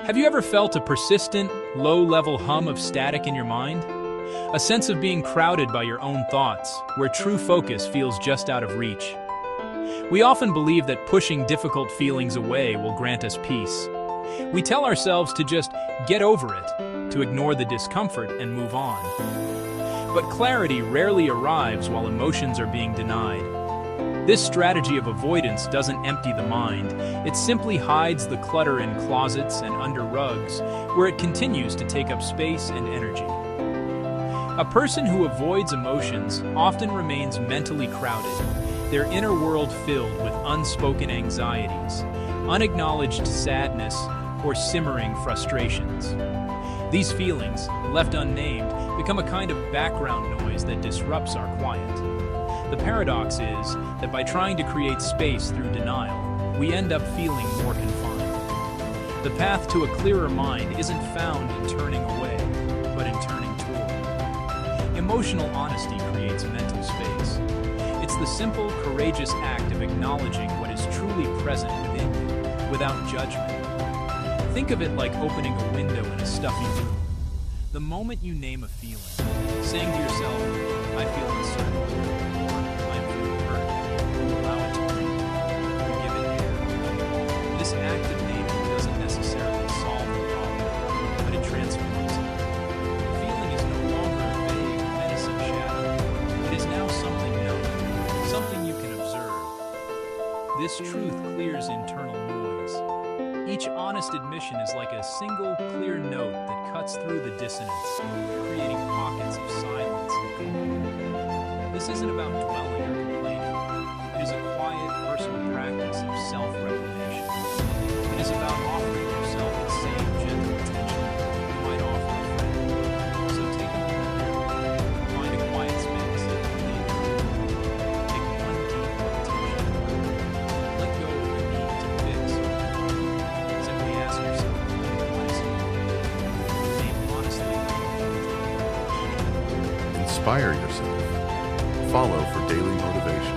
Have you ever felt a persistent, low-level hum of static in your mind? A sense of being crowded by your own thoughts, where true focus feels just out of reach. We often believe that pushing difficult feelings away will grant us peace. We tell ourselves to just get over it, to ignore the discomfort and move on. But clarity rarely arrives while emotions are being denied. This strategy of avoidance doesn't empty the mind, it simply hides the clutter in closets and under rugs, where it continues to take up space and energy. A person who avoids emotions often remains mentally crowded, their inner world filled with unspoken anxieties, unacknowledged sadness, or simmering frustrations. These feelings, left unnamed, become a kind of background noise that disrupts our quiet. The paradox is that by trying to create space through denial, we end up feeling more confined. The path to a clearer mind isn't found in turning away, but in turning toward. Emotional honesty creates mental space. It's the simple, courageous act of acknowledging what is truly present within you, without judgment. Think of it like opening a window in a stuffy room. The moment you name a feeling, saying to yourself, I feel uncertain, or I'm feeling hurt, you allow it to breathe. You give it air. This act of naming doesn't necessarily solve the problem, but it transforms it. The feeling is no longer a vague, menacing shadow. It is now something known, something you can observe. This truth clears internal noise. Each honest admission is like a single, clear note that cuts through the dissonance, creating pockets of silence and calm. This isn't about dwelling or complaining. It is a quiet, personal practice of self-reclamation. It is about offering yourself the same gentle attention you might offer a friend. So take a moment, find a quiet space, take one deep meditation. Let go of the need to fix or control. Simply ask yourself, what is here? Name honestly. Inspire yourself. Follow for daily motivation.